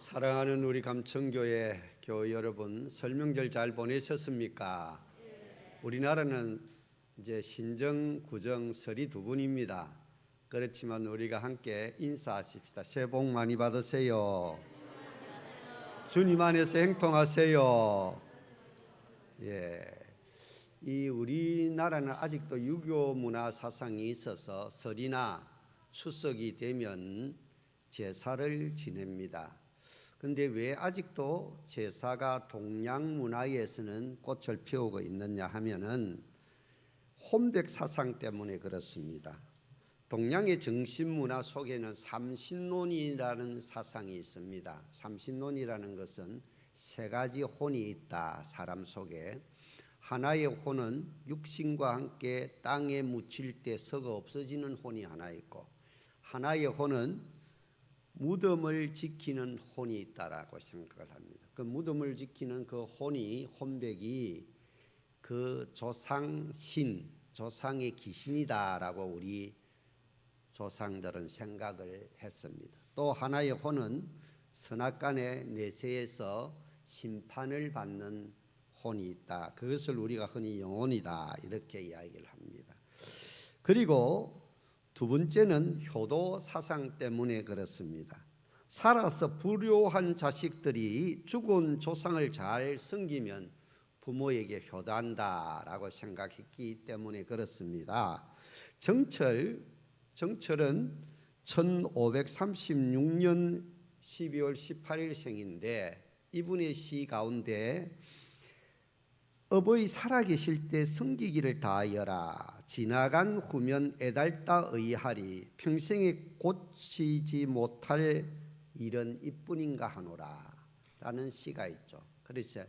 사랑하는 우리 감천교회 교회 여러분, 설명절 잘 보내셨습니까? 우리나라는 이제 신정, 구정, 설이 두 분입니다. 그렇지만 우리가 함께 인사하십시다. 새해 복 많이 받으세요. 주님 안에서 행통하세요. 이 우리나라는 아직도 유교 문화 사상이 있어서 설이나 추석이 되면 제사를 지냅니다. 그런데 왜 아직도 제사가 동양 문화에서는 꽃을 피우고 있느냐 하면은 혼백 사상 때문에 그렇습니다. 동양의 정신 문화 속에는 삼신론이라는 사상이 있습니다. 삼신론이라는 것은 세 가지 혼이 있다. 사람 속에 하나의 혼은 육신과 함께 땅에 묻힐 때 썩어 없어지는 혼이 하나 있고, 하나의 혼은 무덤을 지키는 혼이 있다라고 생각을 합니다. 그 무덤을 지키는 그 혼이, 혼백이 그 조상신, 조상의 귀신이다라고 우리 조상들은 생각을 했습니다. 또 하나의 혼은 선악간의 내세에서 심판을 받는 혼이 있다. 그것을 우리가 흔히 영혼이다 이렇게 이야기를 합니다. 그리고 두 번째는 효도 사상 때문에 그렇습니다. 살아서 불효한 자식들이 죽은 조상을 잘 섬기면 부모에게 효도한다라고 생각했기 때문에 그렇습니다. 정철은 1536년 12월 18일 생인데 이분의 시 가운데 어버이 살아계실 때 섬기기를 다하여라. 지나간 후면 애달다 의하리. 평생에 고치지 못할 일은 이뿐인가 하노라 라는 시가 있죠. 그래서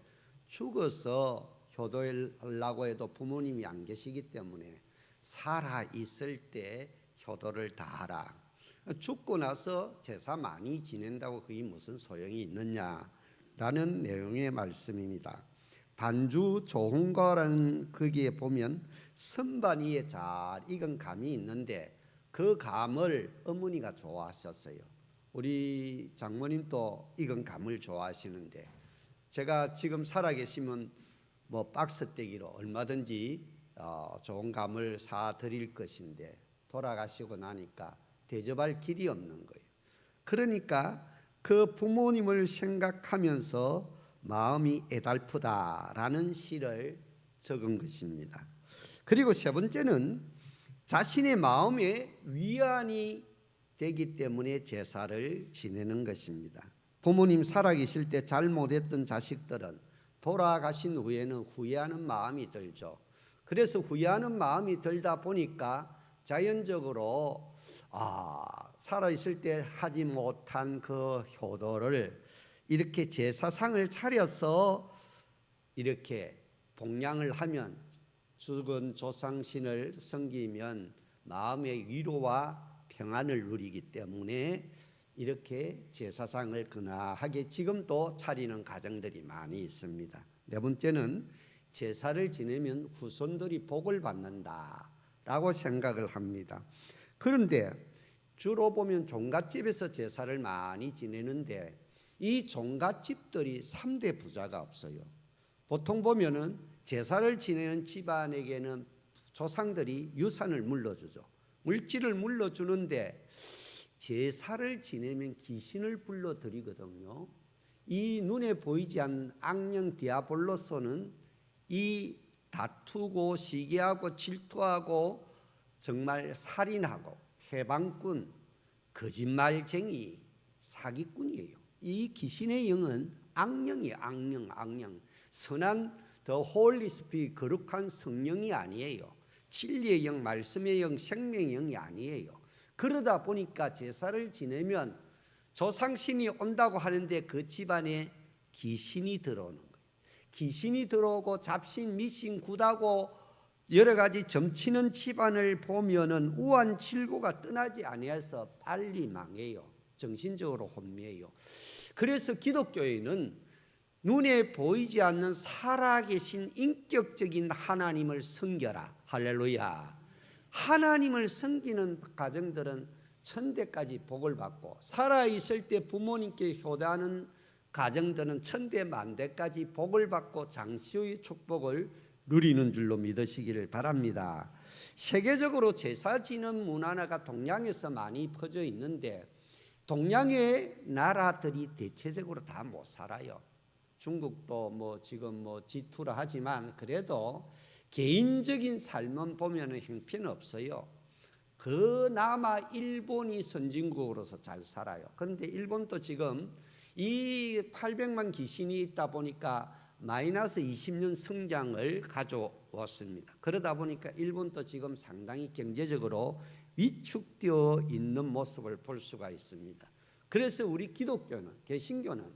죽어서 효도하려고 해도 부모님이 안 계시기 때문에 살아있을 때 효도를 다하라. 죽고 나서 제사 많이 지낸다고 그게 무슨 소용이 있느냐라는 내용의 말씀입니다. 반주 조홍과라는 거기에 보면 선반위에 잘 익은 감이 있는데 그 감을 어머니가 좋아하셨어요. 우리 장모님도 익은 감을 좋아하시는데 제가 지금 살아계시면 뭐 박스떼기로 얼마든지 좋은 감을 사드릴 것인데 돌아가시고 나니까 대접할 길이 없는 거예요. 그러니까 그 부모님을 생각하면서 마음이 애달프다라는 시를 적은 것입니다. 그리고 세 번째는 자신의 마음에 위안이 되기 때문에 제사를 지내는 것입니다. 부모님 살아계실 때 잘못했던 자식들은 돌아가신 후에는 후회하는 마음이 들죠. 그래서 후회하는 마음이 들다 보니까 자연적으로 살아있을 때 하지 못한 그 효도를 이렇게 제사상을 차려서 이렇게 봉양을 하면, 죽은 조상신을 섬기면 마음의 위로와 평안을 누리기 때문에 이렇게 제사상을 근하하게 지금도 차리는 가정들이 많이 있습니다. 네 번째는 제사를 지내면 후손들이 복을 받는다라고 생각을 합니다. 그런데 주로 보면 종갓집에서 제사를 많이 지내는데 이 종갓집들이 3대 부자가 없어요. 보통 보면은 제사를 지내는 집안에게는 조상들이 유산을 물려주죠. 물질을 물려주는데 제사를 지내면 귀신을 불러들이거든요. 이 눈에 보이지 않는 악령 디아볼로스는 이 다투고 시기하고 질투하고 정말 살인하고 해방꾼, 거짓말쟁이, 사기꾼이에요. 이 귀신의 영은 악령이에요. 악령. 선한 더 홀리 스피릿, 거룩한 성령이 아니에요. 진리의 영, 말씀의 영, 생명의 영이 아니에요. 그러다 보니까 제사를 지내면 조상신이 온다고 하는데 그 집안에 귀신이 들어오는 거예요. 귀신이 들어오고 잡신, 미신, 굿하고 여러 가지 점치는 집안을 보면은 우환칠고가 떠나지 아니해서 빨리 망해요. 정신적으로 혼미해요. 그래서 기독교에는 눈에 보이지 않는 살아계신 인격적인 하나님을 섬겨라. 할렐루야. 하나님을 섬기는 가정들은 천대까지 복을 받고, 살아있을 때 부모님께 효도하는 가정들은 천대 만대까지 복을 받고 장시의 축복을 누리는 줄로 믿으시기를 바랍니다. 세계적으로 제사 지는 문화가 동양에서 많이 퍼져 있는데 동양의 나라들이 대체적으로 다 못 살아요. 중국도 뭐 지금 뭐 G2라 하지만 그래도 개인적인 삶은 보면은 형편 없어요. 그나마 일본이 선진국으로서 잘 살아요. 그런데 일본도 지금 이 800만 귀신이 있다 보니까 마이너스 20년 성장을 가져왔습니다. 그러다 보니까 일본도 지금 상당히 경제적으로 위축되어 있는 모습을 볼 수가 있습니다. 그래서 우리 기독교는, 개신교는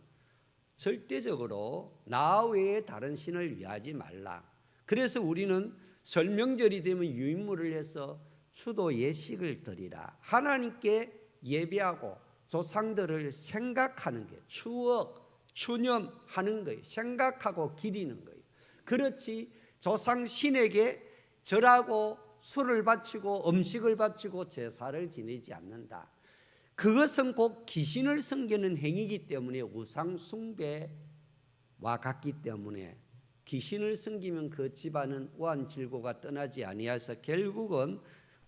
절대적으로 나 외에 다른 신을 위하지 말라. 그래서 우리는 설 명절이 되면 유인물을 해서 추도 예식을 드리라. 하나님께 예배하고 조상들을 생각하는 게 추억, 추념하는 거예요. 생각하고 기리는 거예요. 그렇지 조상 신에게 절하고 술을 바치고 음식을 바치고 제사를 지내지 않는다. 그것은 곧 귀신을 섬기는 행위이기 때문에 우상 숭배와 같기 때문에 귀신을 섬기면 그 집안은 우환질고가 떠나지 아니하여서 결국은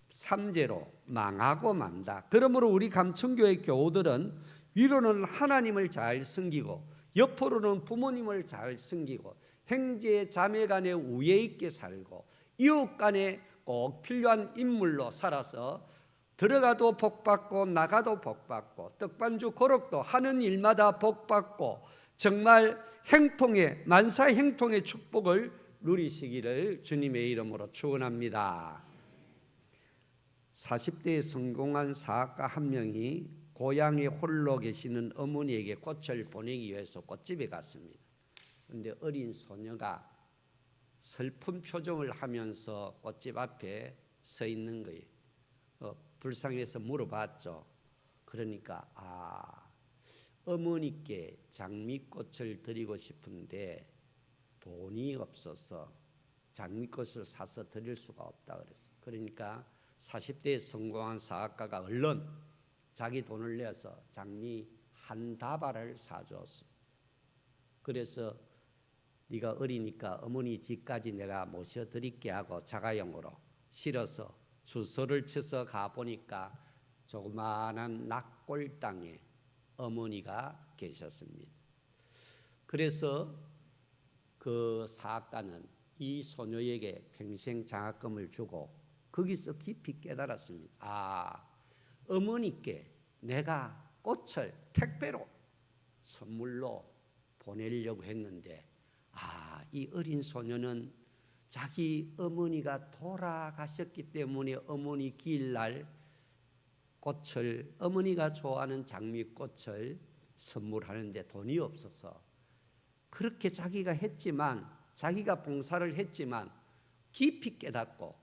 삼재로 망하고 만다. 그러므로 우리 감천교회 교우들은 위로는 하나님을 잘 섬기고 옆으로는 부모님을 잘 섬기고 형제 자매 간에 우애 있게 살고 이웃 간에 꼭 필요한 인물로 살아서 들어가도 복받고 나가도 복받고 떡반주 거룩도 하는 일마다 복받고 정말 행통의 만사 행통의 축복을 누리시기를 주님의 이름으로 축원합니다. 40대에 성공한 사학가 한 명이 고향에 홀로 계시는 어머니에게 꽃을 보내기 위해서 꽃집에 갔습니다. 그런데 어린 소녀가 슬픈 표정을 하면서 꽃집 앞에 서 있는 거예요. 불쌍해서 물어봤죠. 그러니까 어머니께 장미꽃을 드리고 싶은데 돈이 없어서 장미꽃을 사서 드릴 수가 없다 그랬어요. 그러니까 40대에 성공한 사학가가 얼른 자기 돈을 내서 장미 한 다발을 사주었어요. 그래서 네가 어리니까 어머니 집까지 내가 모셔드릴게 하고 자가용으로 실어서 주소를 쳐서 가보니까 조그마한 낙골 땅에 어머니가 계셨습니다. 그래서 그 사학가는 이 소녀에게 평생 장학금을 주고 거기서 깊이 깨달았습니다. 어머니께 내가 꽃을 택배로 선물로 보내려고 했는데 이 어린 소녀는 자기 어머니가 돌아가셨기 때문에 어머니 기일날 꽃을 어머니가 좋아하는 장미꽃을 선물하는데 돈이 없어서 그렇게 자기가 했지만 자기가 봉사를 했지만 깊이 깨닫고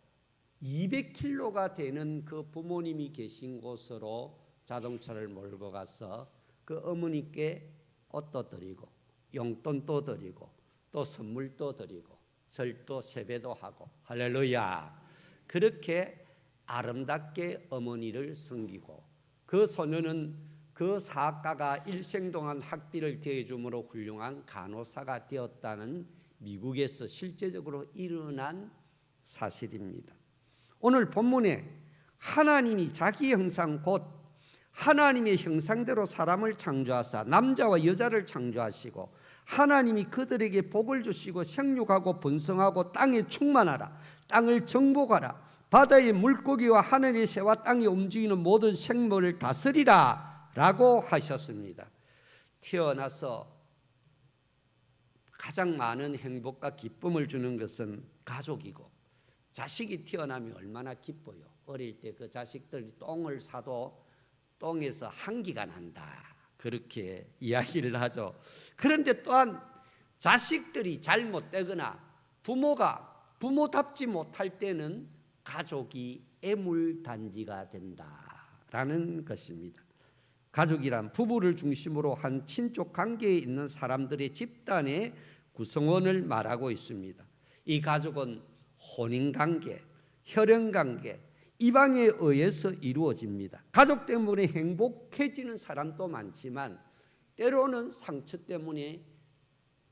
200km가 되는 그 부모님이 계신 곳으로 자동차를 몰고 가서 그 어머니께 꽃도 드리고 용돈도 드리고 또 선물도 드리고 절도 세배도 하고 할렐루야. 그렇게 아름답게 어머니를 섬기고 그 소녀는 그 사학가가 일생 동안 학비를 대해줌으로 훌륭한 간호사가 되었다는 미국에서 실제적으로 일어난 사실입니다. 오늘 본문에 하나님이 자기 형상 곧 하나님의 형상대로 사람을 창조하사 남자와 여자를 창조하시고 하나님이 그들에게 복을 주시고 생육하고 번성하고 땅에 충만하라 땅을 정복하라 바다의 물고기와 하늘의 새와 땅에 움직이는 모든 생물을 다스리라 라고 하셨습니다. 태어나서 가장 많은 행복과 기쁨을 주는 것은 가족이고 자식이 태어나면 얼마나 기뻐요. 어릴 때 그 자식들이 똥을 싸도 똥에서 향기가 난다 그렇게 이야기를 하죠. 그런데 또한 자식들이 잘못되거나 부모가 부모답지 못할 때는 가족이 애물단지가 된다라는 것입니다. 가족이란 부부를 중심으로 한 친족 관계에 있는 사람들의 집단의 구성원을 말하고 있습니다. 이 가족은 혼인관계, 혈연관계, 이방에 의해서 이루어집니다. 가족 때문에 행복해지는 사람도 많지만 때로는 상처 때문에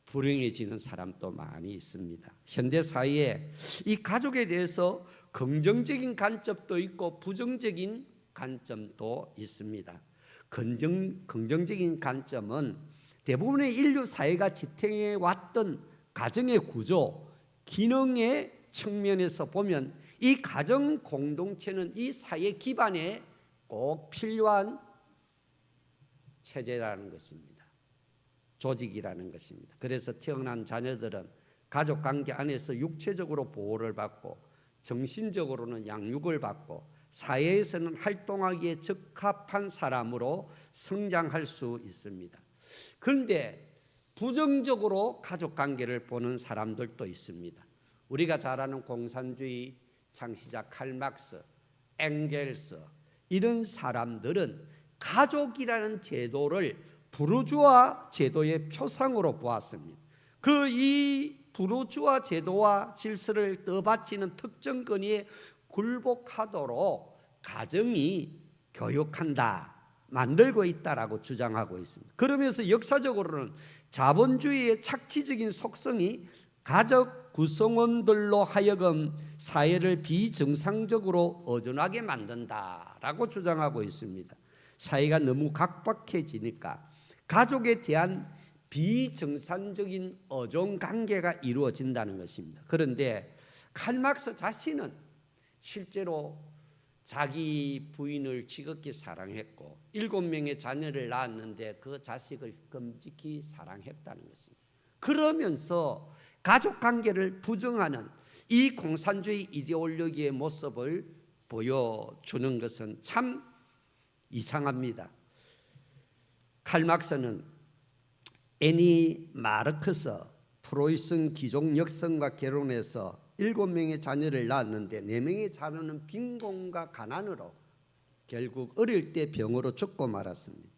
불행해지는 사람도 많이 있습니다. 현대 사회에 이 가족에 대해서 긍정적인 관점도 있고 부정적인 관점도 있습니다. 긍정적인 관점은 대부분의 인류 사회가 지탱해 왔던 가정의 구조, 기능의 측면에서 보면 이 가정 공동체는 이 사회 기반에 꼭 필요한 체제라는 것입니다. 조직이라는 것입니다. 그래서 태어난 자녀들은 가족관계 안에서 육체적으로 보호를 받고 정신적으로는 양육을 받고 사회에서는 활동하기에 적합한 사람으로 성장할 수 있습니다. 그런데 부정적으로 가족관계를 보는 사람들도 있습니다. 우리가 잘 아는 공산주의 창시자 칼막스, 엥겔스 이런 사람들은 가족이라는 제도를 부르주아 제도의 표상으로 보았습니다. 이 부르주아 제도와 질서를 떠받치는 특정 권위에 굴복하도록 가정이 교육한다, 만들고 있다라고 주장하고 있습니다. 그러면서 역사적으로는 자본주의의 착취적인 속성이 가족 구성원들로 하여금 사회를 비정상적으로 의존하게 만든다라고 주장하고 있습니다. 사회가 너무 각박해지니까 가족에 대한 비정상적인 의존관계가 이루어진다는 것입니다. 그런데 칼막스 자신은 실제로 자기 부인을 지극히 사랑했고 7명의 자녀를 낳았는데 그 자식을 끔찍히 사랑했다는 것입니다. 그러면서 가족관계를 부정하는 이 공산주의 이데올로기의 모습을 보여주는 것은 참 이상합니다. 칼막스는 애니 마르크스, 프로이센 귀족 여성과 결혼해서 7명의 자녀를 낳았는데 4명의 자녀는 빈곤과 가난으로 결국 어릴 때 병으로 죽고 말았습니다.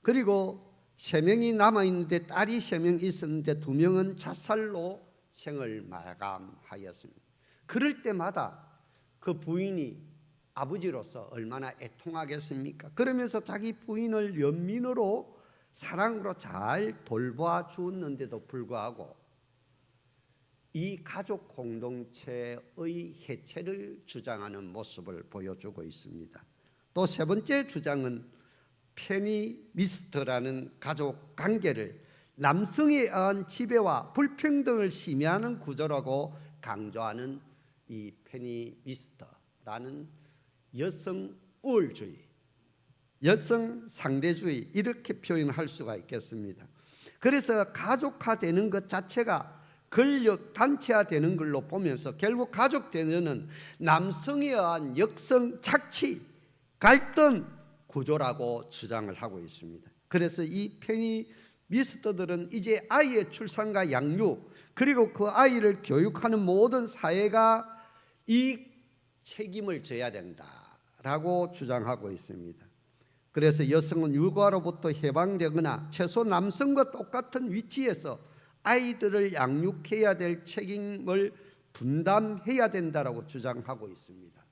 그리고 3명이 남아있는데 딸이 3명 있었는데 2명은 자살로 생을 마감하였습니다. 그럴 때마다 그 부인이 아버지로서 얼마나 애통하겠습니까? 그러면서 자기 부인을 연민으로 사랑으로 잘 돌봐 주었는데도 불구하고 이 가족 공동체의 해체를 주장하는 모습을 보여주고 있습니다. 또 세 번째 주장은 페미니스트라는 가족 관계를 남성에 의한 지배와 불평등을 심의하는 구조라고 강조하는 이 페미니스트라는 여성 우월주의, 여성 상대주의 이렇게 표현할 수가 있겠습니다. 그래서 가족화되는 것 자체가 권력 단체화되는 걸로 보면서 결국 가족 대전은 남성에 의한 역성 착취, 갈등 구조라고 주장을 하고 있습니다. 그래서 이 페미니스트들은 이제 아이의 출산과 양육 그리고 그 아이를 교육하는 모든 사회가 이 책임을 져야 된다라고 주장하고 있습니다. 그래서 여성은 육아로부터 해방되거나 최소 남성과 똑같은 위치에서 아이들을 양육해야 될 책임을 분담해야 된다라고 주장하고 있습니다.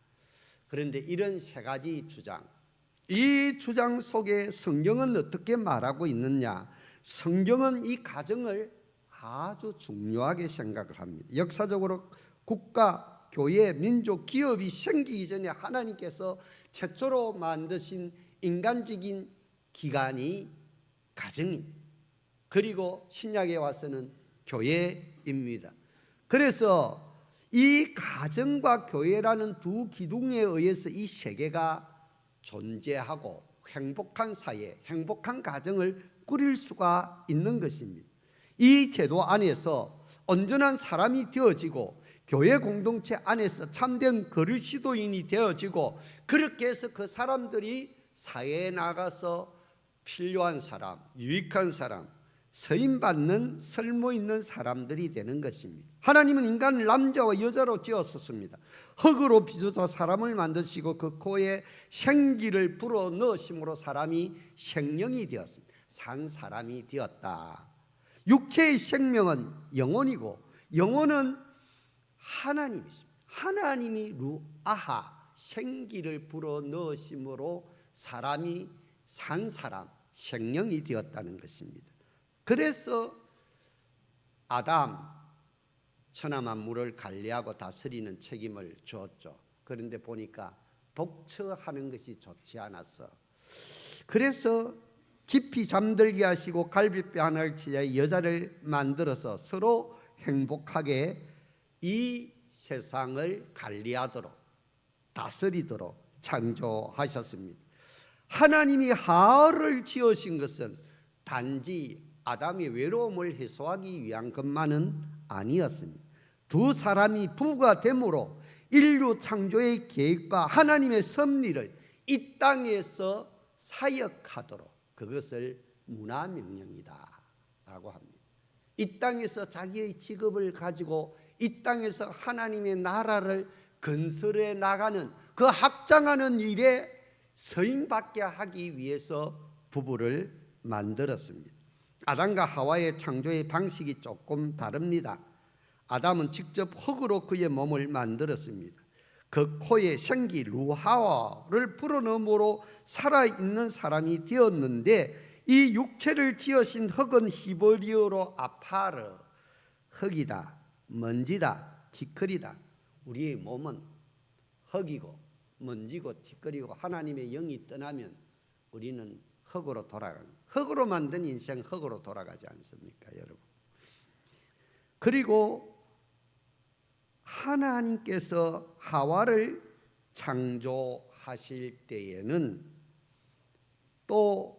그런데 이런 세 가지 주장, 이 주장 속에 성경은 어떻게 말하고 있느냐? 성경은 이 가정을 아주 중요하게 생각을 합니다. 역사적으로 국가, 교회, 민족, 기업이 생기기 전에 하나님께서 최초로 만드신 인간적인 기관이 가정입니다. 그리고 신약에 와서는 교회입니다. 그래서 이 가정과 교회라는 두 기둥에 의해서 이 세계가 존재하고 행복한 사회, 행복한 가정을 꾸릴 수가 있는 것입니다. 이 제도 안에서 온전한 사람이 되어지고 교회 공동체 안에서 참된 그리스도인이 되어지고 그렇게 해서 그 사람들이 사회에 나가서 필요한 사람, 유익한 사람, 서임받는 쓸모있는 사람들이 되는 것입니다. 하나님은 인간을 남자와 여자로 지었었습니다. 흙으로 빚어서 사람을 만드시고 그 코에 생기를 불어넣으심으로 사람이 생명이 되었습니다. 산 사람이 되었다. 육체의 생명은 영혼이고 영혼은 하나님이십니다. 하나님이 루아하, 생기를 불어 넣으심으로 사람이 산 사람, 생명이 되었다는 것입니다. 그래서 아담, 천하만물을 관리하고 다스리는 책임을 주었죠. 그런데 보니까 독처하는 것이 좋지 않았어. 그래서 깊이 잠들게 하시고 갈빗뼈 하나를 치자 여자를 만들어서 서로 행복하게 이 세상을 관리하도록 다스리도록 창조하셨습니다. 하나님이 하와를 지으신 것은 단지 아담의 외로움을 해소하기 위한 것만은 아니었습니다. 두 사람이 부부가 됨으로 인류 창조의 계획과 하나님의 섭리를 이 땅에서 사역하도록, 그것을 문화명령이다 라고 합니다. 이 땅에서 자기의 직업을 가지고 이 땅에서 하나님의 나라를 건설해 나가는 그 확장하는 일에 서임받게 하기 위해서 부부를 만들었습니다. 아담과 하와의 창조의 방식이 조금 다릅니다. 아담은 직접 흙으로 그의 몸을 만들었습니다. 그 코에 생기 루하와를 불어넣음으로 살아있는 사람이 되었는데, 이 육체를 지으신 흙은 히브리어로 아파르, 흙이다, 먼지다, 티끌이다. 우리의 몸은 흙이고 먼지고 티끌이고, 하나님의 영이 떠나면 우리는 흙으로 돌아가는, 흙으로 만든 인생 흙으로 돌아가지 않습니까, 여러분? 그리고 하나님께서 하와를 창조하실 때에는 또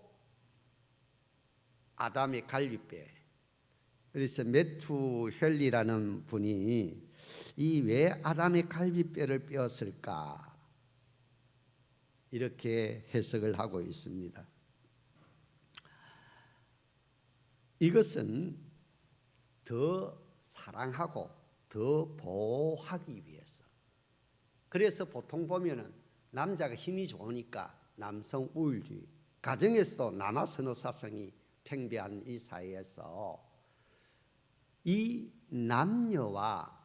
아담의 갈비뼈, 그래서 메투헬리라는 분이 이 왜 아담의 갈비뼈를 빼었을까 이렇게 해석을 하고 있습니다. 이것은 더 사랑하고 더 보호하기 위해서. 그래서 보통 보면은 남자가 힘이 좋으니까 남성 우월주의, 가정에서도 남아 선호 사상이 팽배한 이 사회에서 이 남녀와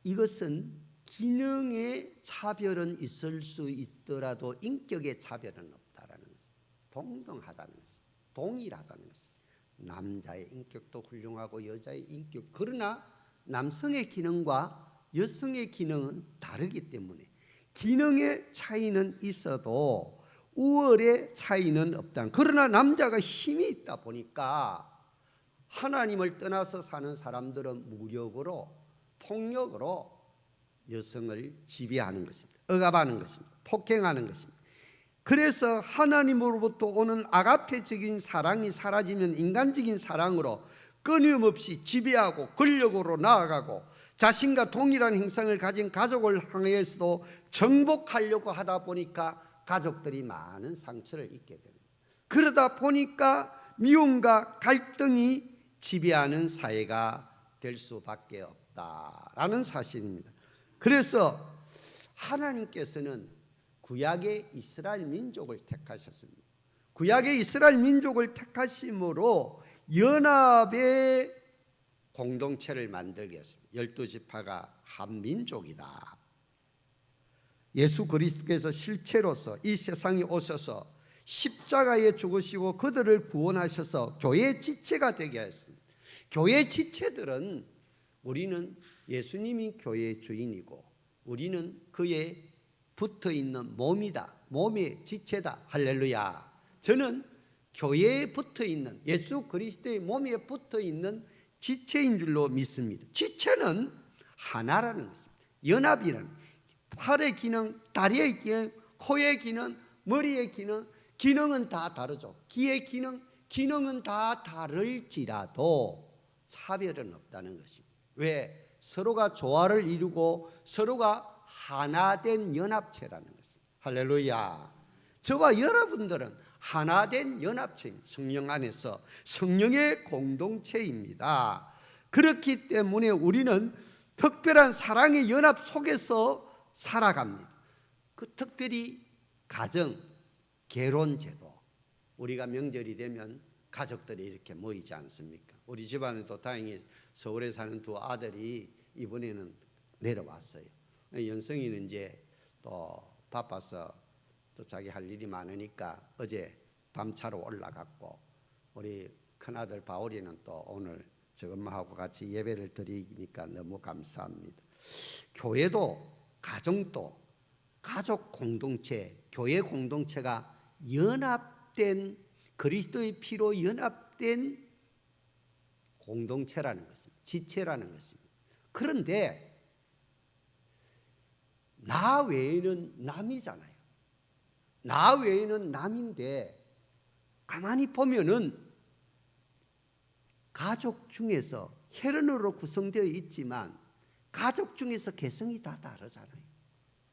이것은 기능의 차별은 있을 수 있더라도 인격의 차별은 없다라는 것, 동등하다는 것, 동일하다는 것. 남자의 인격도 훌륭하고 여자의 인격, 그러나 남성의 기능과 여성의 기능은 다르기 때문에 기능의 차이는 있어도 우월의 차이는 없다. 그러나 남자가 힘이 있다 보니까 하나님을 떠나서 사는 사람들은 무력으로, 폭력으로 여성을 지배하는 것입니다. 억압하는 것입니다. 폭행하는 것입니다. 그래서 하나님으로부터 오는 아가페적인 사랑이 사라지면 인간적인 사랑으로 끊임없이 지배하고 권력으로 나아가고 자신과 동일한 형상을 가진 가족을 향해서도 정복하려고 하다 보니까 가족들이 많은 상처를 입게 됩니다. 그러다 보니까 미움과 갈등이 지배하는 사회가 될 수밖에 없다라는 사실입니다. 그래서 하나님께서는 구약의 이스라엘 민족을 택하셨습니다. 구약의 이스라엘 민족을 택하심으로 연합의 공동체를 만들게 했습니다. 12지파가 한 민족이다. 예수 그리스도께서 실체로서 이 세상에 오셔서 십자가에 죽으시고 그들을 구원하셔서 교회의 지체가 되게 했습니다. 교회의 지체들은, 우리는 예수님이 교회의 주인이고 우리는 그의 붙어있는 몸이다, 몸의 지체다. 할렐루야. 저는 교회에 붙어있는, 예수 그리스도의 몸에 붙어있는 지체인 줄로 믿습니다. 지체는 하나라는 것입니다. 연합이라는, 팔의 기능, 다리의 기능, 코의 기능, 머리의 기능, 기능은 다 다르죠. 귀의 기능은 다 다를지라도 차별은 없다는 것입니다. 왜? 서로가 조화를 이루고 서로가 하나된 연합체라는 것입니다. 할렐루야. 저와 여러분들은 하나된 연합체입니다. 성령 안에서 성령의 공동체입니다. 그렇기 때문에 우리는 특별한 사랑의 연합 속에서 살아갑니다. 그 특별히 가정, 결혼제도, 우리가 명절이 되면 가족들이 이렇게 모이지 않습니까? 우리 집안에도 다행히 서울에 사는 두 아들이 이번에는 내려왔어요. 연성이는 이제 또 바빠서 또 자기 할 일이 많으니까 어제 밤차로 올라갔고, 우리 큰아들 바울이는 또 오늘 저 엄마하고 같이 예배를 드리니까 너무 감사합니다. 교회도 가정도 가족 공동체, 교회 공동체가 연합된, 그리스도의 피로 연합된 공동체라는 것입니다. 지체라는 것입니다. 그런데 나 외에는 남이잖아요. 나 외에는 남인데 가만히 보면은 가족 중에서 혈연으로 구성되어 있지만 가족 중에서 개성이 다 다르잖아요.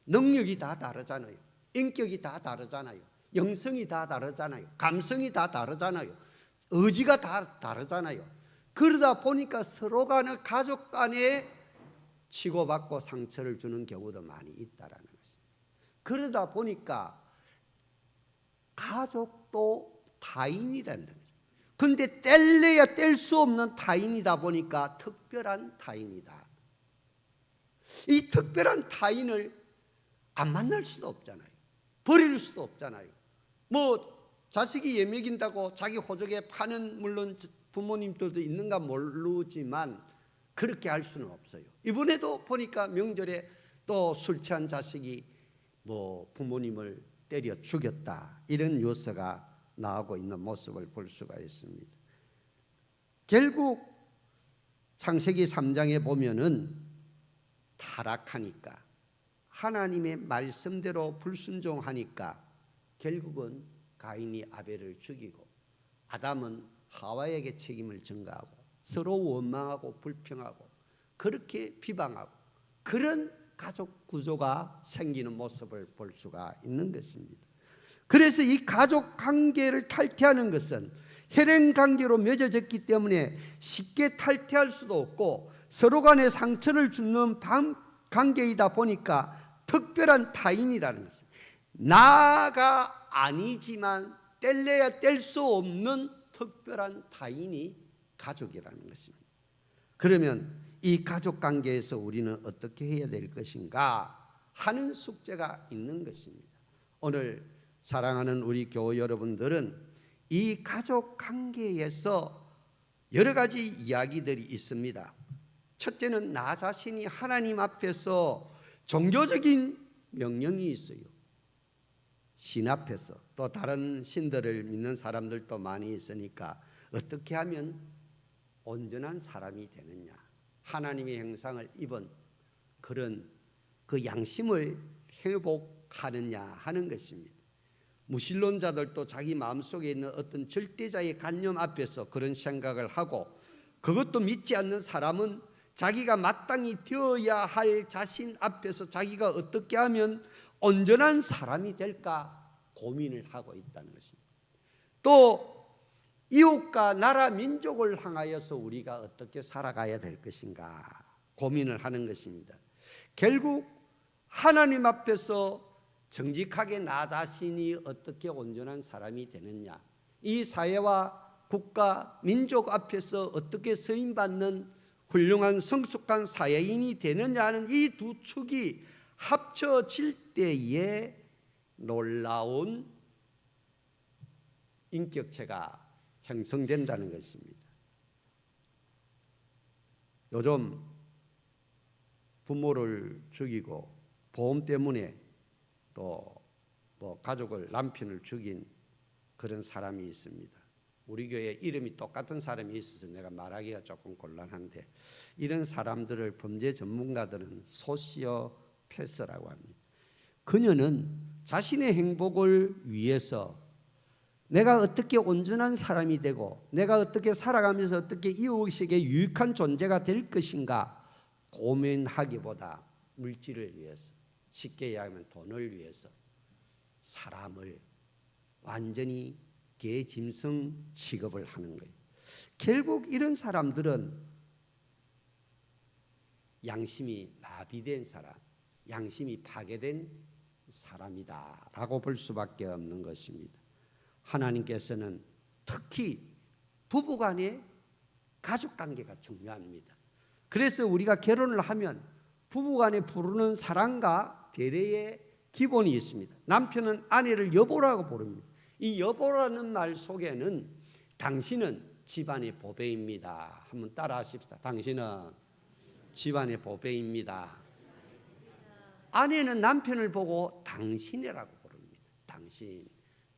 능력이 다 다르잖아요. 인격이 다 다르잖아요. 영성이 다 다르잖아요. 감성이 다 다르잖아요. 의지가 다 다르잖아요. 그러다 보니까 서로 간의 가족 간에 치고받고 상처를 주는 경우도 많이 있다라는 것입니다. 그러다 보니까 가족도 타인이라는 거죠. 그런데 뗄래야 뗄 수 없는 타인이다 보니까 특별한 타인이다. 이 특별한 타인을 안 만날 수도 없잖아요. 버릴 수도 없잖아요. 뭐 자식이 예먹인다고 자기 호적에 파는, 물론 부모님들도 있는가 모르지만 그렇게 할 수는 없어요. 이번에도 보니까 명절에 또 술 취한 자식이 뭐 부모님을 때려 죽였다, 이런 뉴스가 나오고 있는 모습을 볼 수가 있습니다. 결국 창세기 3장에 보면은 타락하니까, 하나님의 말씀대로 불순종하니까 결국은 가인이 아벨을 죽이고 아담은 하와에게 책임을 전가하고 서로 원망하고 불평하고 그렇게 비방하고 그런 가족 구조가 생기는 모습을 볼 수가 있는 것입니다. 그래서 이 가족 관계를 탈퇴하는 것은 혈연 관계로 맺어졌기 때문에 쉽게 탈퇴할 수도 없고 서로 간에 상처를 주는 관계이다 보니까 특별한 타인이라는 것입니다. 나가 아니지만 뗄래야 뗄 수 없는 특별한 타인이 가족이라는 것입니다. 그러면 이 가족 관계에서 우리는 어떻게 해야 될 것인가 하는 숙제가 있는 것입니다. 오늘 사랑하는 우리 교우 여러분들은 이 가족 관계에서 여러 가지 이야기들이 있습니다. 첫째는 나 자신이 하나님 앞에서 종교적인 명령이 있어요. 신 앞에서, 또 다른 신들을 믿는 사람들도 많이 있으니까 어떻게 하면 온전한 사람이 되느냐, 하나님의 형상을 입은 그런 그 양심을 회복하느냐 하는 것입니다. 무신론자들도 자기 마음속에 있는 어떤 절대자의 관념 앞에서 그런 생각을 하고, 그것도 믿지 않는 사람은 자기가 마땅히 되어야 할 자신 앞에서 자기가 어떻게 하면 온전한 사람이 될까 고민을 하고 있다는 것입니다. 또 이웃과 나라 민족을 향하여서 우리가 어떻게 살아가야 될 것인가 고민을 하는 것입니다. 결국 하나님 앞에서 정직하게 나 자신이 어떻게 온전한 사람이 되느냐, 이 사회와 국가, 민족 앞에서 어떻게 서임받는 훌륭한 성숙한 사회인이 되느냐는 이 두 축이 합쳐질 때에 놀라운 인격체가 형성된다는 것입니다. 요즘 부모를 죽이고 보험 때문에 또 뭐 가족을, 남편을 죽인 그런 사람이 있습니다. 우리 교회에 이름이 똑같은 사람이 있어서 내가 말하기가 조금 곤란한데, 이런 사람들을 범죄 전문가들은 소시오패스라고 합니다. 그녀는 자신의 행복을 위해서 내가 어떻게 온전한 사람이 되고 내가 어떻게 살아가면서 어떻게 이웃에게 유익한 존재가 될 것인가 고민하기보다 물질을 위해서, 쉽게 이야기하면 돈을 위해서 사람을 완전히 개짐승 취급을 하는 거예요. 결국 이런 사람들은 양심이 마비된 사람, 양심이 파괴된 사람이다라고 볼 수밖에 없는 것입니다. 하나님께서는 특히 부부간의 가족관계가 중요합니다. 그래서 우리가 결혼을 하면 부부간에 부르는 사랑과 배려의 기본이 있습니다. 남편은 아내를 여보라고 부릅니다. 이 여보라는 말 속에는 당신은 집안의 보배입니다. 한번 따라 하십시다. 당신은 집안의 보배입니다. 아내는 남편을 보고 당신이라고 부릅니다.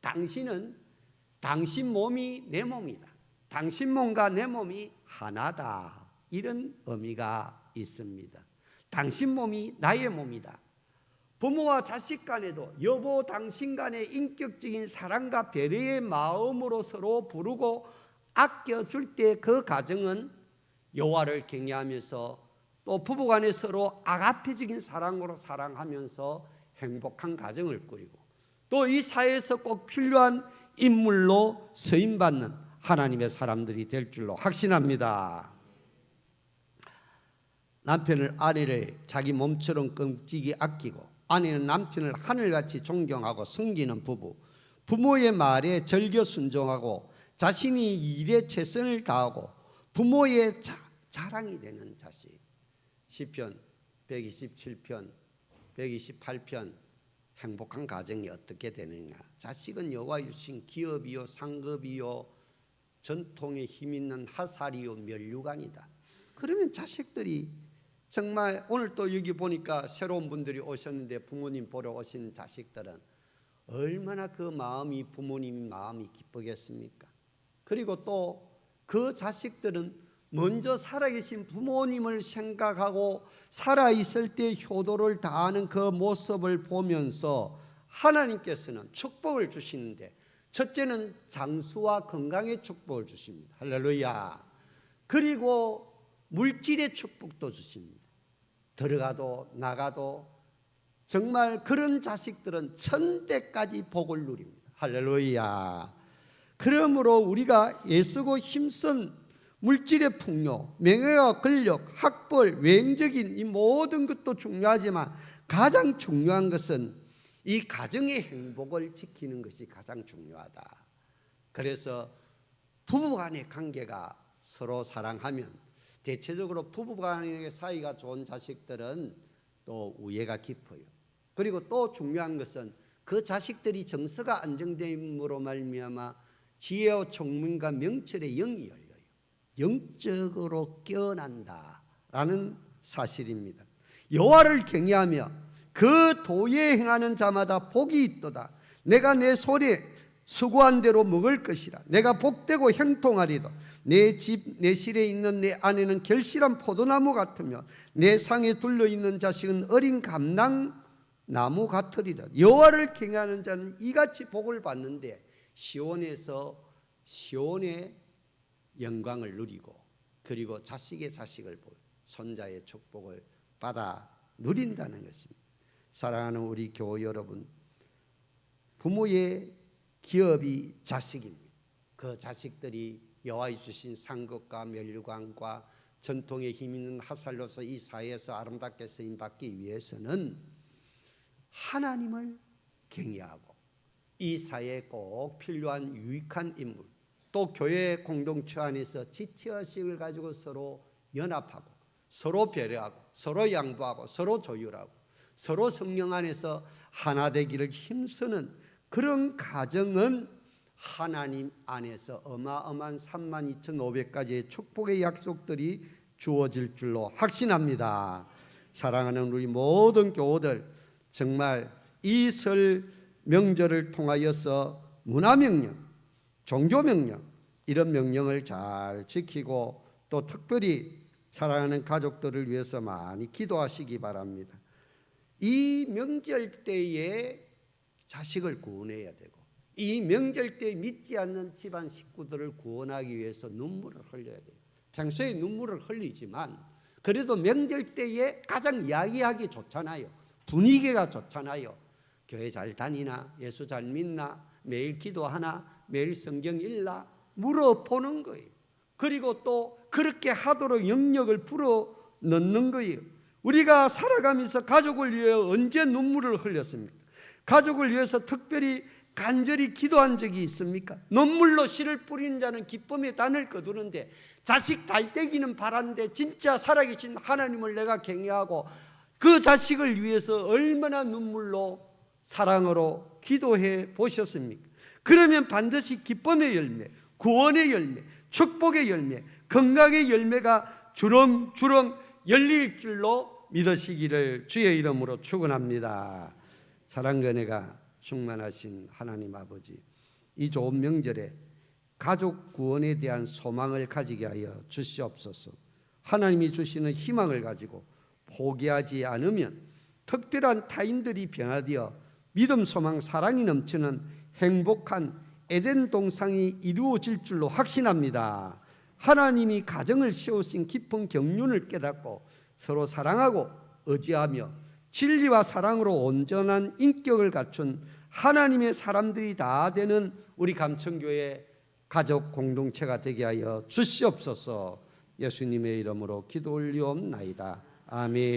당신은 당신 몸이 내 몸이다. 당신 몸과 내 몸이 하나다. 이런 의미가 있습니다. 당신 몸이 나의 몸이다. 부모와 자식 간에도 여보 당신 간의 인격적인 사랑과 배려의 마음으로 서로 부르고 아껴줄 때 그 가정은 여호와를 경외하면서 또 부부간에 서로 아가페적인 사랑으로 사랑하면서 행복한 가정을 꾸리고 또 이 사회에서 꼭 필요한 인물로 쓰임받는 하나님의 사람들이 될 줄로 확신합니다. 남편을 아내를 자기 몸처럼 끔찍이 아끼고 아내는 남편을 하늘같이 존경하고 섬기는 부부, 부모의 말에 절겨 순종하고 자신이 일에 최선을 다하고 부모의 자랑이 되는 자식. 시편 127편, 128편 행복한 가정이 어떻게 되느냐. 자식은 여호와 주신 기업이요 상급이요 전통에 힘있는 하살이요 면류관이다. 그러면 자식들이 정말 오늘 또 여기 보니까 새로운 분들이 오셨는데 부모님 보러 오신 자식들은 얼마나 그 마음이 부모님 마음이 기쁘겠습니까? 그리고 또 그 자식들은 먼저 살아계신 부모님을 생각하고 살아있을 때 효도를 다하는 그 모습을 보면서 하나님께서는 축복을 주시는데 첫째는 장수와 건강의 축복을 주십니다. 할렐루야. 그리고 물질의 축복도 주십니다. 들어가도 나가도 정말 그런 자식들은 천대까지 복을 누립니다. 할렐루야. 그러므로 우리가 애쓰고 힘쓴 물질의 풍요, 명예와 권력, 학벌, 외형적인 이 모든 것도 중요하지만 가장 중요한 것은 이 가정의 행복을 지키는 것이 가장 중요하다. 그래서 부부간의 관계가 서로 사랑하면 대체적으로 부부간의 사이가 좋은 자식들은 또 우애가 깊어요. 그리고 또 중요한 것은 그 자식들이 정서가 안정됨으로 말미암아 지혜와聰明과 명철의 영이 열려요. 영적으로 깨어난다라는 사실입니다. 여호와를 경외하며 그 도에 행하는 자마다 복이 있도다. 내가 내 손에 수고한 대로 먹을 것이라. 내가 복되고 형통하리도. 내 집 내 실에 있는 내 아내는 결실한 포도나무 같으며 내 상에 둘러있는 자식은 어린 감낭나무 같으리라. 여호와를 경외하는 자는 이같이 복을 받는데 시온의 영광을 누리고 그리고 자식의 자식을 보여 손자의 축복을 받아 누린다는 것입니다. 사랑하는 우리 교우 여러분, 부모의 기업이 자식입니다. 그 자식들이 여호와의 주신 상급과 면류관과 전통에 힘있는 하살로서 이 사회에서 아름답게 쓰임받기 위해서는 하나님을 경외하고 이 사회에 꼭 필요한 유익한 인물, 또 교회 공동체 안에서 지체의식을 가지고 서로 연합하고 서로 배려하고 서로 양보하고 서로 조율하고 서로 성령 안에서 하나 되기를 힘쓰는 그런 가정은 하나님 안에서 어마어마한 32,500가지의 축복의 약속들이 주어질 줄로 확신합니다. 사랑하는 우리 모든 교우들, 정말 이 설 명절을 통하여서 문화명령, 종교명령 이런 명령을 잘 지키고 또 특별히 사랑하는 가족들을 위해서 많이 기도하시기 바랍니다. 이 명절 때에 자식을 구원해야 되고 이 명절 때에 믿지 않는 집안 식구들을 구원하기 위해서 눈물을 흘려야 돼요. 평소에 눈물을 흘리지만 그래도 명절 때에 가장 이야기하기 좋잖아요. 분위기가 좋잖아요. 교회 잘 다니나? 예수 잘 믿나? 매일 기도하나? 매일 성경 읽나? 물어보는 거예요. 그리고 또 그렇게 하도록 영역을 불어넣는 거예요. 우리가 살아가면서 가족을 위해 언제 눈물을 흘렸습니까? 가족을 위해서 특별히 간절히 기도한 적이 있습니까? 눈물로 씨를 뿌리는 자는 기쁨의 단을 거두는데 자식 달대기는 바란데 진짜 살아계신 하나님을 내가 경외하고 그 자식을 위해서 얼마나 눈물로 사랑으로 기도해 보셨습니까? 그러면 반드시 기쁨의 열매, 구원의 열매, 축복의 열매, 건강의 열매가 주렁주렁 열릴 줄로 믿으시기를 주의 이름으로 축원합니다. 사랑과 은혜가 충만하신 하나님 아버지, 이 좋은 명절에 가족 구원에 대한 소망을 가지게 하여 주시옵소서. 하나님이 주시는 희망을 가지고 포기하지 않으면 특별한 타인들이 변화되어 믿음, 소망, 사랑이 넘치는 행복한 에덴 동상이 이루어질 줄로 확신합니다. 하나님이 가정을 세우신 깊은 경륜을 깨닫고 서로 사랑하고 의지하며 진리와 사랑으로 온전한 인격을 갖춘 하나님의 사람들이 다 되는 우리 감천교회 가족 공동체가 되게 하여 주시옵소서. 예수님의 이름으로 기도 올리옵나이다. 아멘.